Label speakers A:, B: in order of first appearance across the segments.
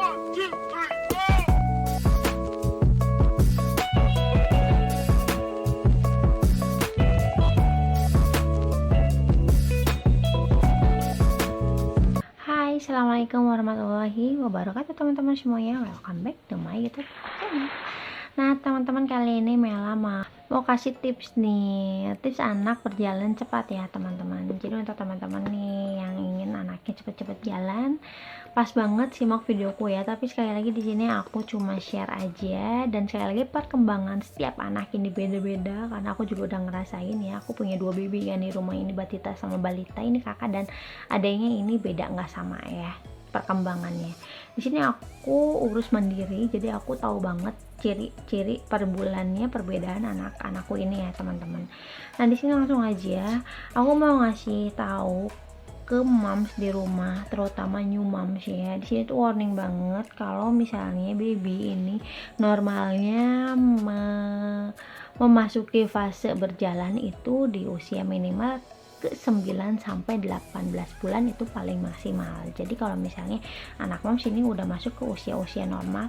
A: Hai, assalamualaikum warahmatullahi wabarakatuh teman-teman semuanya. Welcome back to my YouTube channel. Nah teman-teman, kali ini Mela mau kasih tips nih, tips anak berjalan cepat ya teman-teman. Jadi untuk teman-teman nih yang ingin anaknya cepet-cepet jalan, pas banget simak videoku ya. Tapi sekali lagi di sini aku cuma share aja, dan sekali lagi perkembangan setiap anak ini beda-beda, karena aku juga udah ngerasain ya. Aku punya 2 baby kan di rumah ini, Batita sama Balita. Ini kakak dan adanya ini beda, nggak sama ya perkembangannya. Di sini aku urus mandiri, jadi aku tahu banget ciri-ciri per bulannya perbedaan anak-anakku ini ya teman-teman. Nah di sini langsung aja aku mau ngasih tahu ke moms di rumah, terutama new moms ya. Di sini tuh warning banget kalau misalnya baby ini normalnya memasuki fase berjalan itu di usia minimal ke 9 sampai 18 bulan itu paling maksimal. Jadi kalau misalnya anak moms ini udah masuk ke usia-usia normal,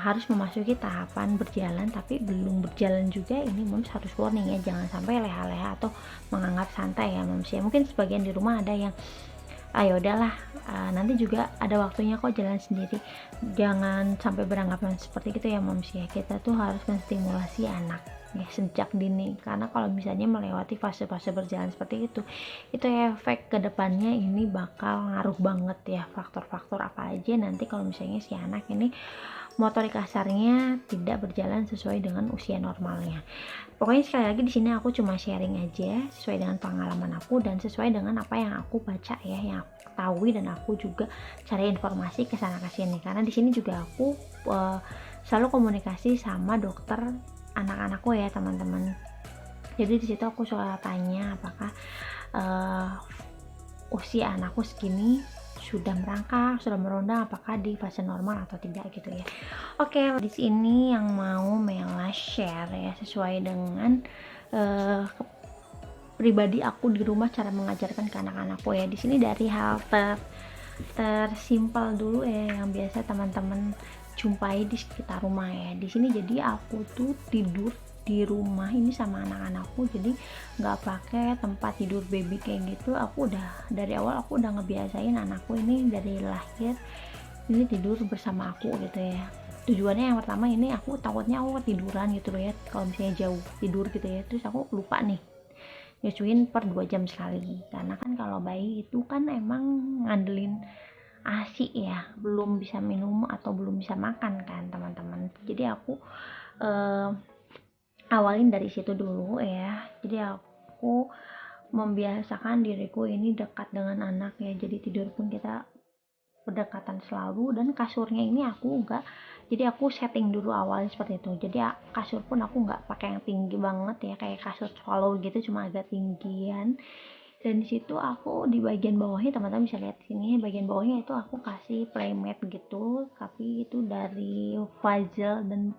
A: harus memasuki tahapan berjalan tapi belum berjalan juga, ini moms harus warning ya, jangan sampai leha-leha atau menganggap santai ya moms ya. Mungkin sebagian di rumah ada yang ayo udahlah, nanti juga ada waktunya kok jalan sendiri. Jangan sampai beranggapan seperti itu ya moms ya. Kita tuh harus menstimulasi anak ya sejak dini, karena kalau misalnya melewati fase-fase berjalan seperti itu efek kedepannya ini bakal ngaruh banget ya. Faktor-faktor apa aja nanti kalau misalnya si anak ini motorik kasarnya tidak berjalan sesuai dengan usia normalnya. Pokoknya sekali lagi di sini aku cuma sharing aja sesuai dengan pengalaman aku dan sesuai dengan apa yang aku baca ya, yang aku ketahui, dan aku juga cari informasi ke sana ke sini, karena di sini juga aku selalu komunikasi sama dokter anak-anakku ya teman-teman. Jadi di situ aku suka tanya apakah usia anakku segini sudah merangkak, sudah merondang, apakah di fase normal atau tidak gitu ya. Oke, di sini yang mau Mela share ya sesuai dengan pribadi aku di rumah, cara mengajarkan ke anak-anakku ya. Di sini dari hal tersimpel dulu ya yang biasa teman-teman jumpai di sekitar rumah ya. Di sini jadi aku tuh tidur di rumah ini sama anak-anakku, jadi nggak pakai tempat tidur baby kayak gitu. Aku udah dari awal aku udah ngebiasain anakku ini dari lahir ini tidur bersama aku gitu ya. Tujuannya yang pertama ini aku takutnya aku ketiduran gitu loh ya, kalau misalnya jauh tidur gitu ya, terus aku lupa nih nyusuin per 2 jam sekali, karena kan kalau bayi itu kan emang ngandelin ASI ya, belum bisa minum atau belum bisa makan kan teman-teman. Jadi aku awalin dari situ dulu ya. Jadi aku membiasakan diriku ini dekat dengan anak ya, jadi tidur pun kita berdekatan selalu, dan kasurnya ini aku enggak, jadi aku setting dulu awalnya seperti itu. Jadi kasur pun aku nggak pakai yang tinggi banget ya, kayak kasur swallow gitu, cuma agak tinggian. Dan disitu aku di bagian bawahnya, teman-teman bisa lihat sini, bagian bawahnya itu aku kasih playmat gitu, tapi itu dari puzzle dan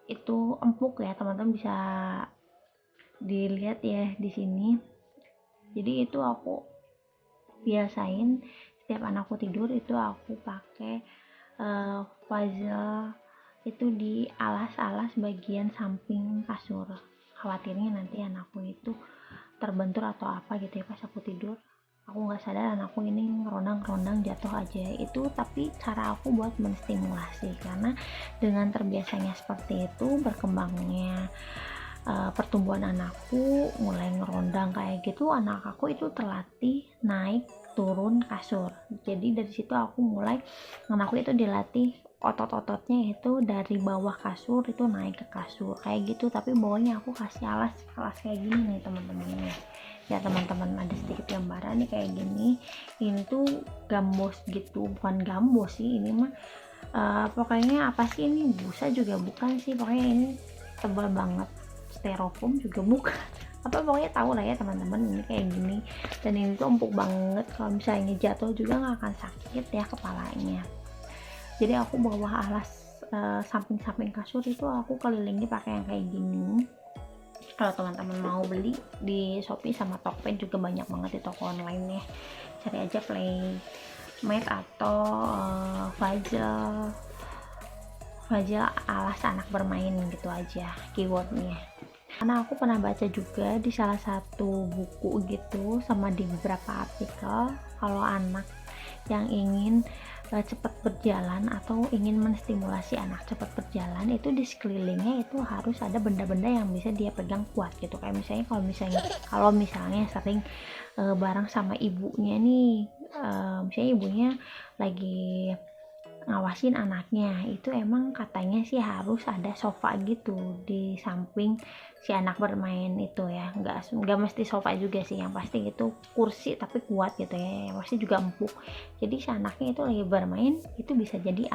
A: itu empuk ya teman-teman, bisa dilihat ya di sini. Jadi itu aku biasain setiap anakku tidur itu aku pakai puzzle itu di alas-alas bagian samping kasur, khawatirnya nanti anakku itu terbentur atau apa gitu ya pas aku tidur. Aku nggak sadar anakku ini ngerondang-rondang jatuh aja itu, tapi cara aku buat menstimulasi, karena dengan terbiasanya seperti itu berkembangnya pertumbuhan anakku mulai ngerondang kayak gitu, anak aku itu terlatih naik turun kasur. Jadi dari situ aku mulai anakku itu dilatih otot-ototnya itu dari bawah kasur itu naik ke kasur kayak gitu, tapi bawahnya aku kasih alas kayak gini nih teman-teman ya. Teman-teman ada sedikit gambaran nih kayak gini. Ini tuh gambos gitu, bukan gambos sih ini mah pokoknya apa sih ini, busa juga bukan sih, pokoknya ini tebal banget, styrofoam juga bukan, apa pokoknya tahu lah ya teman-teman, ini kayak gini. Dan ini tuh empuk banget, kalau misalnya jatuh juga nggak akan sakit ya kepalanya. Jadi aku bawa alas samping-samping kasur itu aku kelilingi pakai yang kayak gini. Kalau teman-teman mau beli di Shopee sama Tokped juga banyak banget di toko online ya, cari aja mat atau puzzle alas anak bermain gitu aja keywordnya. Karena aku pernah baca juga di salah satu buku gitu sama di beberapa artikel, kalau anak yang ingin cepat berjalan atau ingin menstimulasi anak cepat berjalan itu di sekelilingnya itu harus ada benda-benda yang bisa dia pegang kuat gitu. Kayak kalau misalnya sering bareng sama ibunya nih, misalnya ibunya lagi ngawasin anaknya, itu emang katanya sih harus ada sofa gitu di samping si anak bermain itu ya. Nggak mesti sofa juga sih, yang pasti itu kursi tapi kuat gitu ya, yang pasti juga empuk. Jadi si anaknya itu lagi bermain itu bisa jadi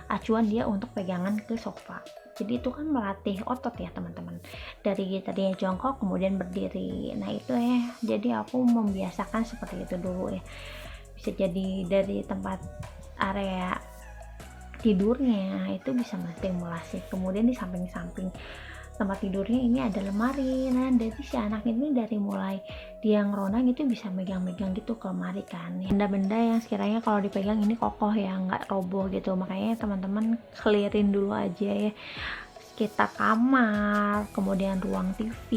A: acuan dia untuk pegangan ke sofa. Jadi itu kan melatih otot ya teman-teman, dari tadinya jongkok kemudian berdiri. Nah itu ya, jadi aku membiasakan seperti itu dulu ya. Bisa jadi dari tempat area tidurnya itu bisa menstimulasi. Kemudian di samping-samping tempat tidurnya ini ada lemari. Nah dari si anak ini dari mulai dia ngeronang itu bisa megang-megang gitu ke lemari kan, benda-benda yang sekiranya kalau dipegang ini kokoh ya, nggak roboh gitu. Makanya teman-teman clearin dulu aja ya sekitar kamar, kemudian ruang TV.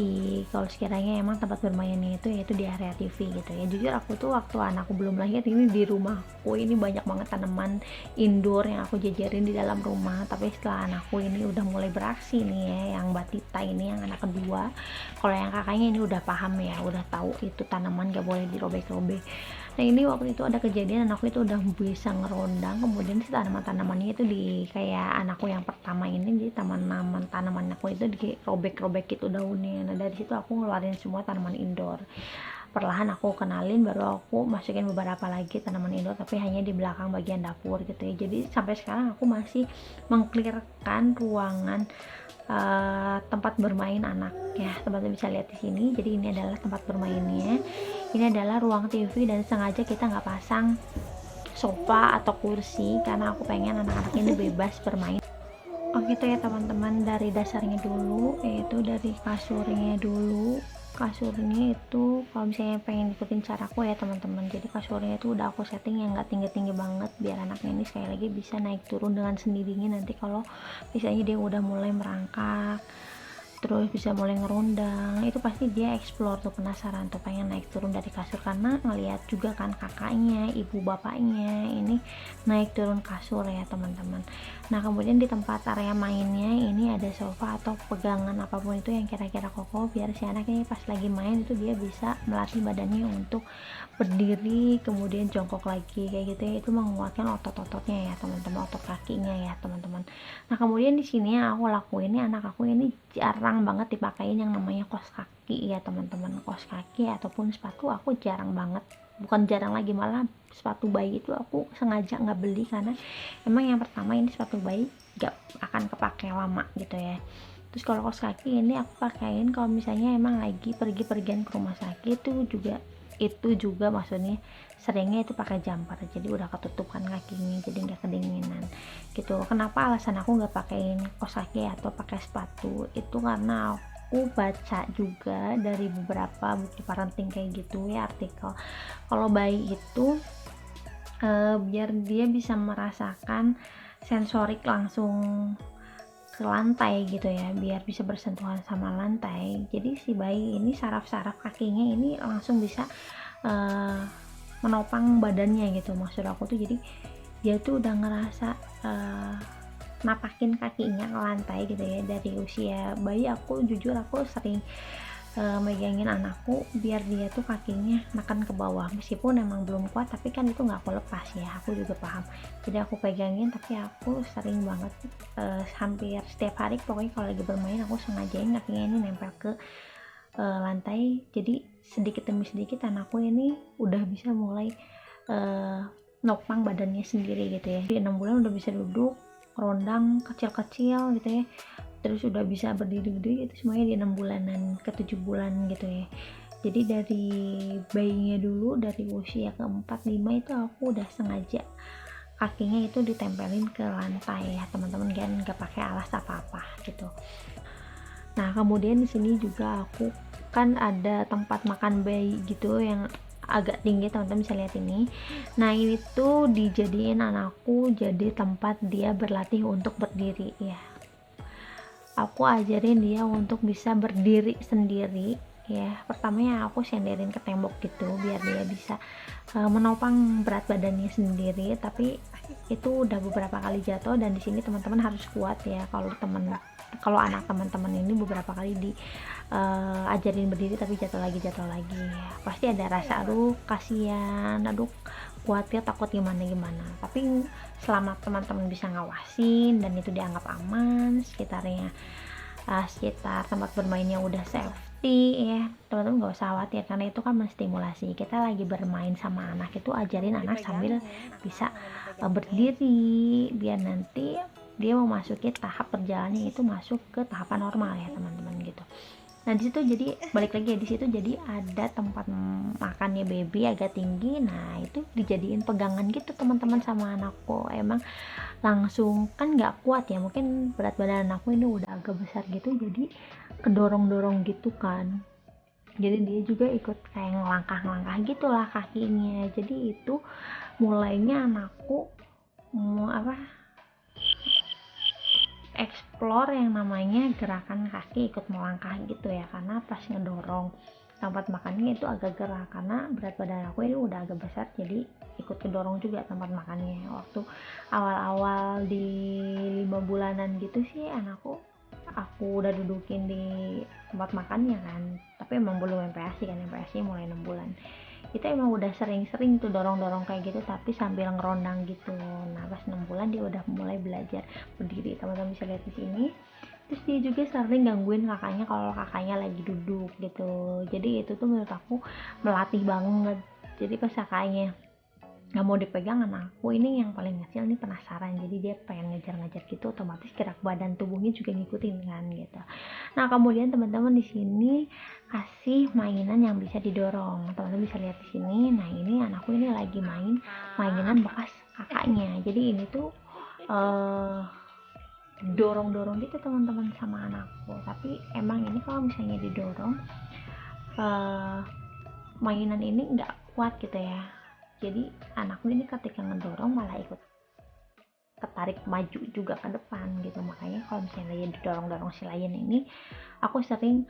A: Kalau sekiranya emang tempat bermainnya itu yaitu di area TV gitu ya. Jujur aku tuh waktu anakku belum lahir ini di rumahku ini banyak banget tanaman indoor yang aku jajarin di dalam rumah. Tapi setelah anakku ini udah mulai beraksi nih ya, yang Batita ini yang anak kedua, kalau yang kakaknya ini udah paham ya, udah tahu itu tanaman gak boleh dirobek-robek. Nah ini waktu itu ada kejadian anakku itu udah bisa ngerondang, kemudian si tanaman-tanamannya itu di kayak anakku yang pertama ini, di tanaman aku itu dirobek-robek gitu daunnya. Nah dari situ aku ngeluarin semua tanaman indoor. Perlahan aku kenalin, baru aku masukin beberapa lagi tanaman indoor tapi hanya di belakang bagian dapur gitu ya. Jadi sampai sekarang aku masih mengclearkan ruangan tempat bermain anak ya, teman-teman bisa lihat di sini. Jadi ini adalah tempat bermainnya, ini adalah ruang TV, dan sengaja kita nggak pasang sofa atau kursi karena aku pengen anak-anak ini bebas bermain. Oh gitu ya teman-teman, dari dasarnya dulu, yaitu dari kasurnya dulu. Kasurnya itu kalau misalnya pengen ikutin caraku ya teman-teman, jadi kasurnya itu udah aku setting yang nggak tinggi-tinggi banget biar anaknya ini sekali lagi bisa naik turun dengan sendirinya. Nanti kalau misalnya dia udah mulai merangkak terus bisa mulai ngerundang, itu pasti dia explore tuh, penasaran tuh pengen naik turun dari kasur, karena ngelihat juga kan kakaknya, ibu bapaknya ini naik turun kasur ya teman-teman. Nah kemudian di tempat area mainnya ini ada sofa atau pegangan apapun itu yang kira-kira kokoh, biar si anak ini pas lagi main itu dia bisa melatih badannya untuk berdiri kemudian jongkok lagi kayak gitu ya. Itu menguatkan otot-ototnya ya teman-teman, otot kakinya ya teman-teman. Nah kemudian di sini aku lakuinnya, anak aku ini jarang banget dipakein yang namanya kos kaki ya teman-teman. Kos kaki ataupun sepatu aku jarang banget, bukan jarang lagi, malah sepatu bayi itu aku sengaja nggak beli karena emang yang pertama ini sepatu bayi gak akan kepake lama gitu ya. Terus kalau kos kaki ini aku pakein kalau misalnya emang lagi pergi-pergian ke rumah sakit, itu juga maksudnya seringnya itu pakai jumper, jadi udah ketutupan kakinya jadi nggak kedinginan gitu. Kenapa alasan aku nggak pakein kos kaki atau pakai sepatu itu karena aku baca juga dari beberapa buku parenting kayak gitu ya, artikel kalau bayi itu biar dia bisa merasakan sensorik langsung ke lantai gitu ya, biar bisa bersentuhan sama lantai. Jadi si bayi ini saraf-saraf kakinya ini langsung bisa menopang badannya gitu maksud aku tuh. Jadi dia tuh udah ngerasa napakin kakinya ke lantai gitu ya dari usia bayi. Aku jujur aku sering megangin anakku biar dia tuh kakinya makan ke bawah, meskipun emang belum kuat tapi kan itu nggak aku lepas ya, aku juga paham. Jadi aku pegangin, tapi aku sering banget hampir setiap hari pokoknya kalau lagi bermain aku sengajain kakinya ini nempel ke lantai. Jadi sedikit demi sedikit anakku ini udah bisa mulai nopang badannya sendiri gitu ya. Di 6 bulan udah bisa duduk, rondang kecil-kecil gitu ya, terus udah bisa berdiri-berdiri, itu semuanya di 6 bulanan ke 7 bulan gitu ya. Jadi dari bayinya dulu, dari usia ke 4-5 itu aku udah sengaja kakinya itu ditempelin ke lantai ya teman-teman, nggak pakai alas apa-apa gitu. Nah kemudian di sini juga aku kan ada tempat makan bayi gitu yang agak tinggi, teman-teman bisa lihat ini. Nah ini tuh dijadiin anakku jadi tempat dia berlatih untuk berdiri ya. Aku ajarin dia untuk bisa berdiri sendiri ya. Pertamanya aku senderin ke tembok gitu biar dia bisa menopang berat badannya sendiri, tapi itu udah beberapa kali jatuh, dan di sini teman-teman harus kuat ya. Kalau anak teman-teman ini beberapa kali di ajarin berdiri tapi jatuh lagi pasti ada rasa aduh kasihan, aduh khawatir, takut gimana, tapi selama teman-teman bisa ngawasin dan itu dianggap aman, sekitar tempat bermainnya udah safety ya, teman-teman gak usah khawatir, karena itu kan menstimulasi kita lagi bermain sama anak, itu ajarin anak sambil bisa berdiri biar nanti dia memasuki tahap perjalanannya itu masuk ke tahapan normal ya teman-teman gitu. Nah di situ jadi balik lagi ya, di situ jadi ada tempat makannya baby agak tinggi. Nah itu dijadiin pegangan gitu teman-teman sama anakku. Emang langsung kan nggak kuat ya, mungkin berat badan anakku ini udah agak besar gitu, jadi kedorong-dorong gitu kan. Jadi dia juga ikut kayak ngelangkah-ngelangkah gitulah kakinya. Jadi itu mulainya anakku explore yang namanya gerakan kaki ikut melangkah gitu ya, karena pas ngedorong tempat makannya itu agak gerak, karena berat badan aku ini udah agak besar, jadi ikut kedorong juga tempat makannya. Waktu awal-awal di 5 bulanan gitu sih aku udah dudukin di tempat makannya kan, tapi emang belum MPASI kan, MPASI mulai 6 bulan. Kita emang udah sering-sering tuh dorong-dorong kayak gitu tapi sambil ngerondang gitu. Nah pas 6 bulan dia udah mulai belajar berdiri, teman-teman bisa lihat di sini. Terus dia juga sering gangguin kakaknya kalau kakaknya lagi duduk gitu, jadi itu tuh menurut aku melatih banget. Jadi pas kakaknya nggak mau dipegang, anakku ini yang paling kecil nih penasaran, jadi dia pengen ngejar-ngejar gitu, otomatis gerak badan tubuhnya juga ngikutin kan gitu. Nah kemudian teman-teman di sini kasih mainan yang bisa didorong, teman-teman bisa lihat di sini. Nah ini anakku ini lagi main mainan bekas kakaknya, jadi ini tuh dorong-dorong gitu teman-teman sama anakku. Tapi emang ini kalau misalnya didorong mainan ini nggak kuat gitu ya, jadi anakku ini ketika ngedorong malah ikut ketarik maju juga ke depan gitu. Makanya kalau misalnya lagi didorong-dorong si Lion ini, aku sering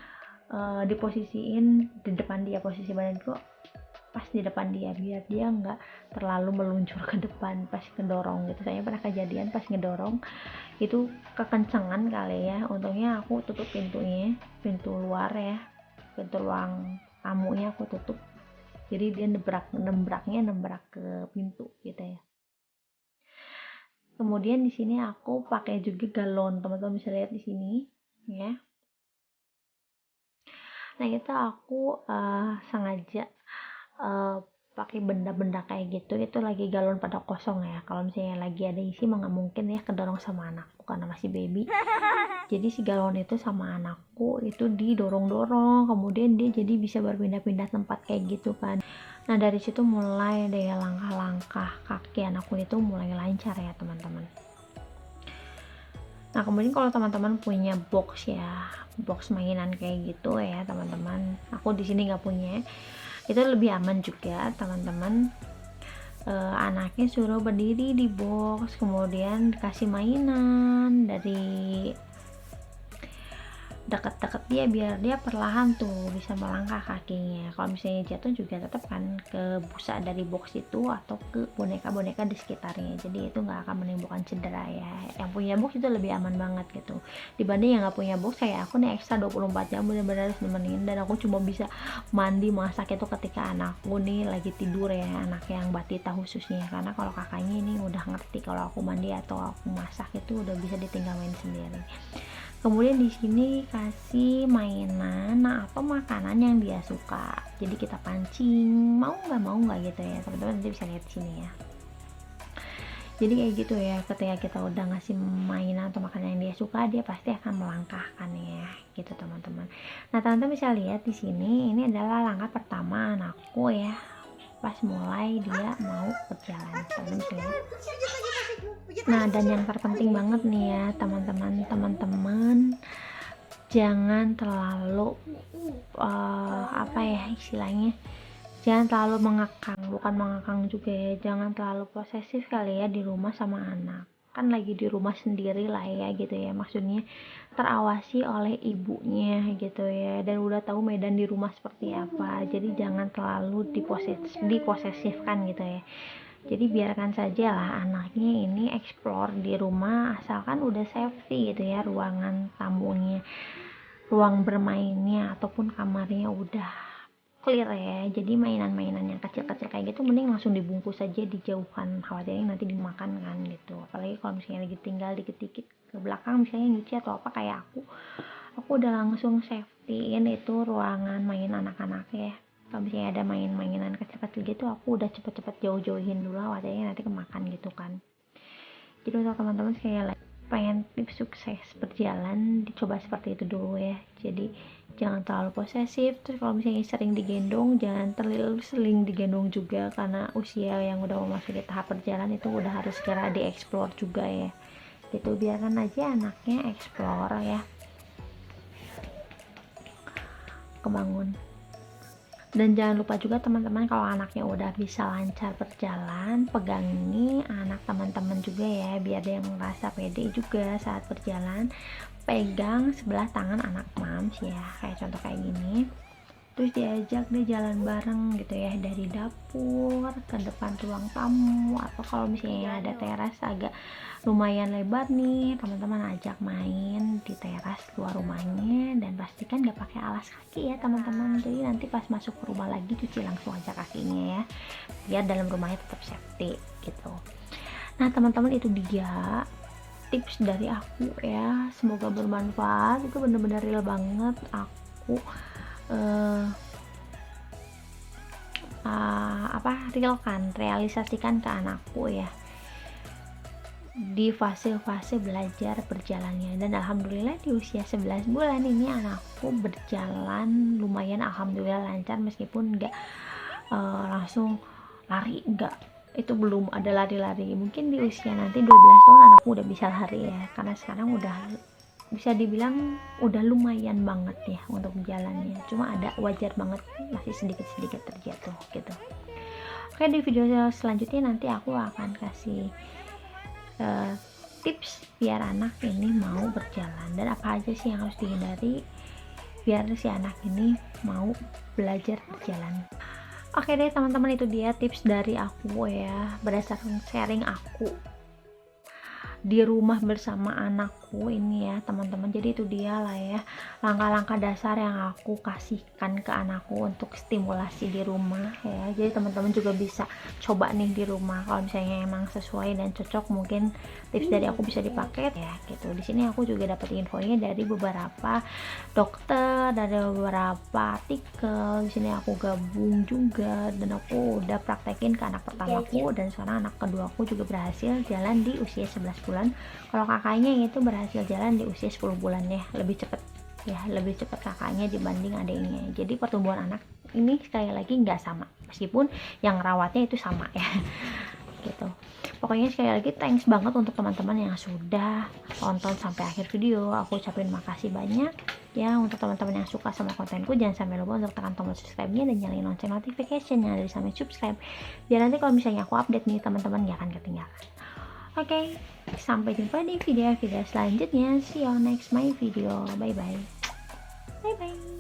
A: diposisiin di depan dia, posisi badanku pas di depan dia biar dia nggak terlalu meluncur ke depan pas ngedorong gitu. Saya pernah kejadian pas ngedorong itu kekencengan kali ya, untungnya aku tutup pintunya, pintu luar ya, pintu ruang tamunya aku tutup, jadi dia nembrak ke pintu gitu ya. Kemudian di sini aku pakai juga galon, teman-teman bisa lihat di sini ya. Nah itu aku sengaja pakai benda-benda kayak gitu, itu lagi galon pada kosong ya. Kalau misalnya lagi ada isi nggak mungkin ya kedorong sama anakku karena masih baby. Jadi si galon itu sama anakku itu didorong-dorong, kemudian dia jadi bisa berpindah-pindah tempat kayak gitu kan. Nah dari situ mulai deh langkah-langkah kaki anakku itu mulai lancar ya teman-teman. Nah kemudian kalau teman-teman punya box ya, box mainan kayak gitu ya teman-teman, aku di sini nggak punya, itu lebih aman juga teman-teman. Anaknya suruh berdiri di box, kemudian dikasih mainan dari deket-deket dia biar dia perlahan tuh bisa melangkah kakinya. Kalau misalnya jatuh juga tetap kan ke busa dari box itu atau ke boneka-boneka di sekitarnya, jadi itu nggak akan menimbulkan cedera ya. Yang punya box itu lebih aman banget gitu dibanding yang nggak punya box. Kayak aku nih ekstra 24 jam bener-bener harus nemenin, dan aku cuma bisa mandi masak itu ketika anakku nih lagi tidur ya, anak yang batita khususnya, karena kalau kakaknya ini udah ngerti kalau aku mandi atau aku masak itu udah bisa ditinggal main sendiri. Kemudian di sini kasih mainan atau makanan yang dia suka, jadi kita pancing mau nggak gitu ya teman-teman, nanti bisa lihat di sini ya. Jadi kayak gitu ya, ketika kita udah ngasih mainan atau makanan yang dia suka, dia pasti akan melangkahkan ya gitu teman-teman. Nah teman-teman bisa lihat di sini, ini adalah langkah pertama anakku ya pas mulai dia mau berjalan, teman-teman bisa lihat. Nah dan yang terpenting banget nih ya teman-teman, jangan terlalu apa ya istilahnya, jangan terlalu mengekang, bukan mengekang juga ya, jangan terlalu posesif kali ya di rumah sama anak, kan lagi di rumah sendiri lah ya gitu ya, maksudnya terawasi oleh ibunya gitu ya, dan udah tahu medan di rumah seperti apa, jadi jangan terlalu diposesifkan gitu ya. Jadi biarkan saja lah anaknya ini explore di rumah, asalkan udah safety gitu ya, ruangan tamunya, ruang bermainnya ataupun kamarnya udah clear ya. Jadi mainan-mainan yang kecil-kecil kayak gitu mending langsung dibungkus saja, dijauhkan, khawatirnya nanti dimakan kan gitu. Apalagi kalau misalnya lagi tinggal dikit-dikit ke belakang misalnya nyuci atau apa kayak aku udah langsung safetyin itu ruangan main anak-anak ya. Kalau misalnya ada mainan kecil-kecil gitu aku udah cepet-cepet jauh-jauhin dulu, khawatirnya nanti kemakan gitu kan. Jadi untuk teman-teman sekali lagi pengen tips sukses berjalan dicoba seperti itu dulu ya. Jadi jangan terlalu posesif, terus kalau misalnya sering digendong jangan terlalu sering digendong juga, karena usia yang udah memasuki tahap berjalan itu udah harus segera dieksplor juga ya. Gitu, biarkan aja anaknya explore ya, kebangun. Dan jangan lupa juga teman-teman, kalau anaknya udah bisa lancar berjalan, pegang ini anak teman-teman juga ya, biar dia merasa pede juga saat berjalan. Pegang sebelah tangan anak mams ya, kayak contoh kayak gini, terus diajak dia jalan bareng gitu ya, dari dapur ke depan ruang tamu, atau kalau misalnya ada teras agak lumayan lebar nih, teman-teman ajak main di teras luar rumahnya, dan pastikan gak pakai alas kaki ya teman-teman, jadi nanti pas masuk ke rumah lagi cuci langsung aja kakinya ya, biar dalam rumahnya tetap safety gitu. Nah teman-teman, itu dia tips dari aku ya, semoga bermanfaat. Itu bener-bener real banget aku realisasikan ke anakku ya di fase-fase belajar berjalannya. Dan alhamdulillah di usia 11 bulan ini anakku berjalan lumayan, alhamdulillah lancar, meskipun nggak langsung lari, nggak, itu belum ada lari-lari. Mungkin di usia nanti 12 tahun anakku udah bisa lari ya, karena sekarang udah bisa dibilang udah lumayan banget ya untuk jalannya, cuma ada wajar banget masih sedikit-sedikit terjatuh gitu. Oke, di video selanjutnya nanti aku akan kasih tips biar anak ini mau berjalan, dan apa aja sih yang harus dihindari biar si anak ini mau belajar berjalan. Oke deh teman-teman, itu dia tips dari aku ya, berdasarkan sharing aku di rumah bersama anakku ini ya teman-teman. Jadi itu dia lah ya langkah-langkah dasar yang aku kasihkan ke anakku untuk stimulasi di rumah ya. Jadi teman-teman juga bisa coba nih di rumah, kalau misalnya emang sesuai dan cocok, mungkin tips dari aku bisa dipakai ya gitu. Di sini aku juga dapat infonya dari beberapa dokter, dari beberapa artikel. Di sini aku gabung juga, dan aku udah praktekin ke anak pertamaku, dan sekarang anak keduaku juga berhasil jalan di usia 11 bulan. Kalau kakaknya itu berhasil jalan di usia 10 bulan ya, lebih cepat ya, lebih cepat kakaknya dibanding adiknya. Jadi pertumbuhan anak ini sekali lagi nggak sama, meskipun yang rawatnya itu sama ya gitu. Pokoknya sekali lagi thanks banget untuk teman-teman yang sudah tonton sampai akhir video. Aku ucapin makasih banyak ya. Untuk teman-teman yang suka sama kontenku, jangan sampai lupa untuk tekan tombol subscribe-nya dan nyalain lonceng notification yang ada di samping subscribe, biar nanti kalau misalnya aku update nih teman-teman gak akan ketinggalan. Oke, sampai jumpa di video-video selanjutnya. See you next my video. Bye bye. Bye bye.